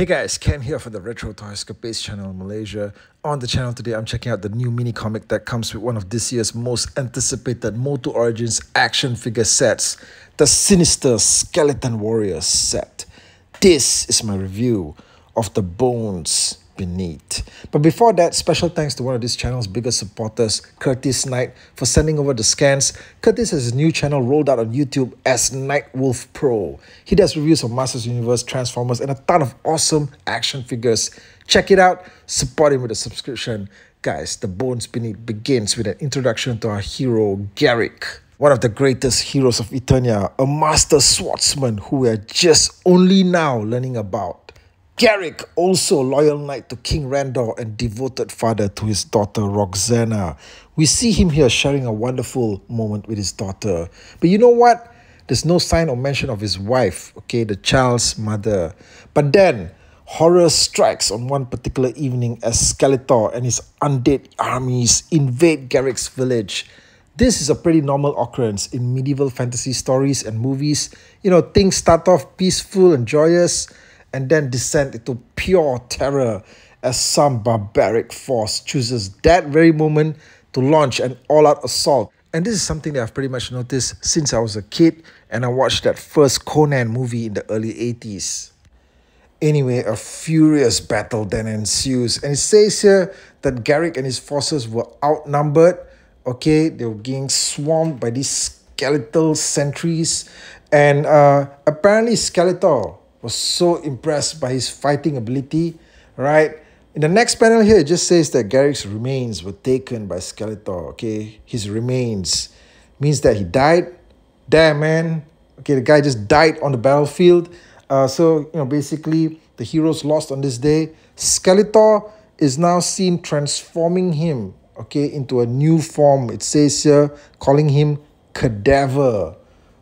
Hey guys, Ken here for the Retro Toy Escapades channel in Malaysia. On the channel today, I'm checking out the new mini-comic that comes with one of this year's most anticipated MOTU Origins action figure sets, the Sinister Skeleton Warriors set. This is my review of the Bones Beneath. But before that, special thanks to one of this channel's biggest supporters, Curtis Knight, for sending over the scans. Curtis has his new channel rolled out on YouTube as Nightwolf Pro. He does reviews of Masters Universe, Transformers, and a ton of awesome action figures. Check it out, support him with a subscription. Guys, The Bones Beneath begins with an introduction to our hero, Garrick, one of the greatest heroes of Eternia, a master swordsman who we are just only now learning about. Garrick, also loyal knight to King Randor and devoted father to his daughter Roxana. We see him here sharing a wonderful moment with his daughter. But you know what? There's no sign or mention of his wife, okay, the child's mother. But then, horror strikes on one particular evening as Skeletor and his undead armies invade Garrick's village. This is a pretty normal occurrence in medieval fantasy stories and movies. You know, things start off peaceful and joyous, and then descend into pure terror as some barbaric force chooses that very moment to launch an all-out assault. And this is something that I've pretty much noticed since I was a kid and I watched that first Conan movie in the early 80s. Anyway, a furious battle then ensues, and it says here that Garrick and his forces were outnumbered. Okay, they were getting swarmed by these skeletal sentries, and apparently Skeletor was so impressed by his fighting ability, right? In the next panel here, it just says that Garrick's remains were taken by Skeletor, okay? His remains means that he died. Damn, man. Okay, the guy just died on the battlefield. Basically, the heroes lost on this day. Skeletor is now seen transforming him, okay, into a new form. It says here, calling him Cadaver,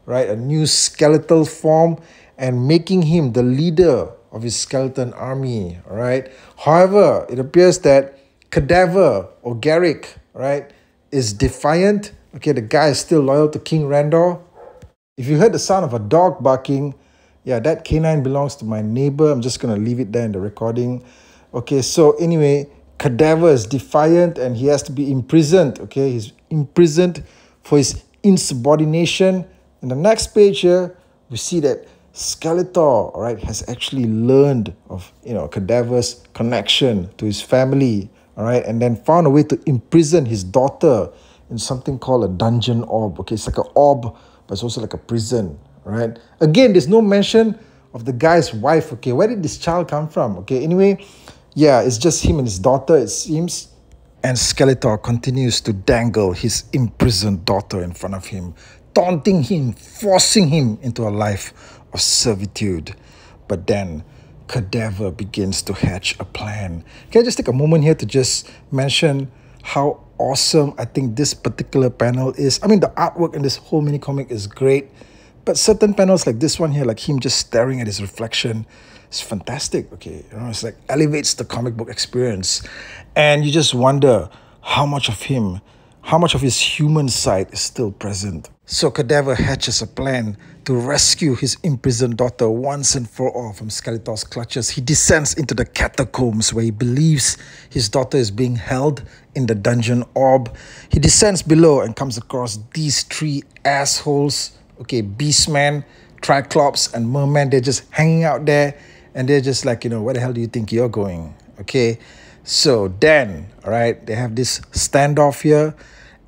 right? A new skeletal form, and making him the leader of his skeleton army, all right? However, it appears that Cadaver, or Garrick, right, is defiant. Okay, the guy is still loyal to King Randor. If you heard the sound of a dog barking, yeah, that canine belongs to my neighbor. I'm just going to leave it there in the recording. Okay, so anyway, Cadaver is defiant and he has to be imprisoned, okay? He's imprisoned for his insubordination. In the next page here, we see that Skeletor, all right, has actually learned of, Cadaver's connection to his family, all right, and then found a way to imprison his daughter in something called a dungeon orb. Okay, it's like an orb, but it's also like a prison, all right? Again, there's no mention of the guy's wife, okay? Where did this child come from? Okay, anyway, yeah, it's just him and his daughter, it seems. And Skeletor continues to dangle his imprisoned daughter in front of him, taunting him, forcing him into a life of servitude. But then Cadaver begins to hatch a plan. Can I just take a moment here to just mention how awesome I think this particular panel is? I mean, the artwork in this whole mini comic is great, but certain panels like this one here, like him just staring at his reflection, is fantastic. Okay, it's like elevates the comic book experience, and you just wonder how much of him, how much of his human side is still present. So Cadaver hatches a plan to rescue his imprisoned daughter once and for all from Skeletor's clutches. He descends into the catacombs where he believes his daughter is being held in the dungeon orb. He descends below and comes across these three assholes, okay, Beastman, Triclops, and Merman. They're just hanging out there, and they're just like, where the hell do you think you're going? Okay, so then, all right, they have this standoff here,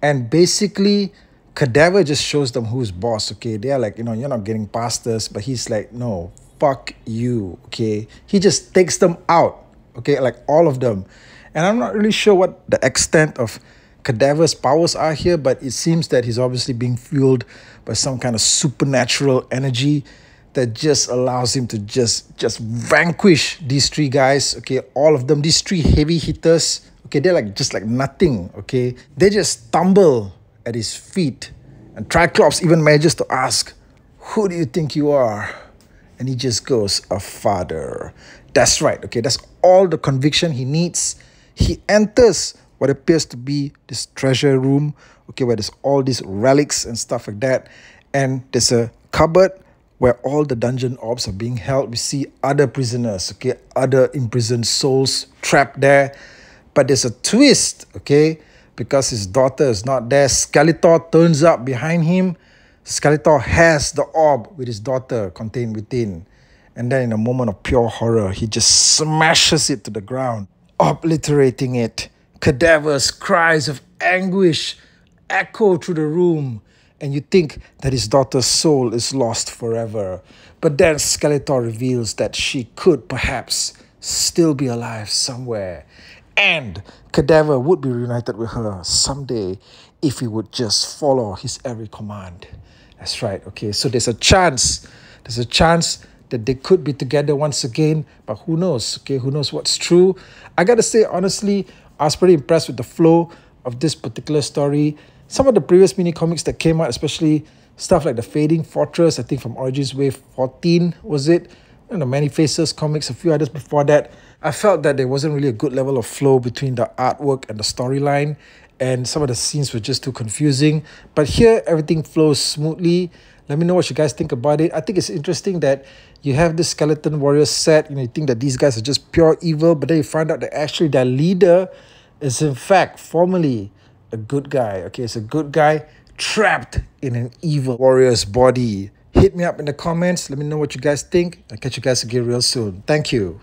and basically Cadaver just shows them who's boss, okay? They are like, you're not getting past us, but he's like, no, fuck you, okay? He just takes them out, okay, like all of them. And I'm not really sure what the extent of Cadaver's powers are here, but it seems that he's obviously being fueled by some kind of supernatural energy that just allows him to just vanquish these three guys, okay? All of them, these three heavy hitters, okay? They're like just like nothing, okay? They just stumble at his feet, and Triclops even manages to ask, "Who do you think you are?" And he just goes, "A father." That's right, okay? That's all the conviction he needs. He enters what appears to be this treasure room, okay, where there's all these relics and stuff like that, and there's a cupboard where all the dungeon orbs are being held. We see other prisoners, okay, other imprisoned souls trapped there. But there's a twist, okay, because his daughter is not there. Skeletor turns up behind him. Skeletor has the orb with his daughter contained within. And then in a moment of pure horror, he just smashes it to the ground, obliterating it. Cadaver's cries of anguish echo through the room, and you think that his daughter's soul is lost forever. But then Skeletor reveals that she could perhaps still be alive somewhere. And Cadaver would be reunited with her someday if he would just follow his every command. That's right, okay, so there's a chance that they could be together once again, but who knows, okay, who knows what's true. I gotta say, honestly, I was pretty impressed with the flow of this particular story. Some of the previous mini-comics that came out, especially stuff like the Fading Fortress, I think from Origins Wave 14, was it? And the Many Faces comics, a few others before that. I felt that there wasn't really a good level of flow between the artwork and the storyline, and some of the scenes were just too confusing. But here, everything flows smoothly. Let me know what you guys think about it. I think it's interesting that you have this Skeleton Warrior set. You think that these guys are just pure evil, but then you find out that actually their leader is in fact formerly a good guy. Okay, it's a good guy trapped in an evil warrior's body. Hit me up in the comments. Let me know what you guys think. I'll catch you guys again real soon. Thank you.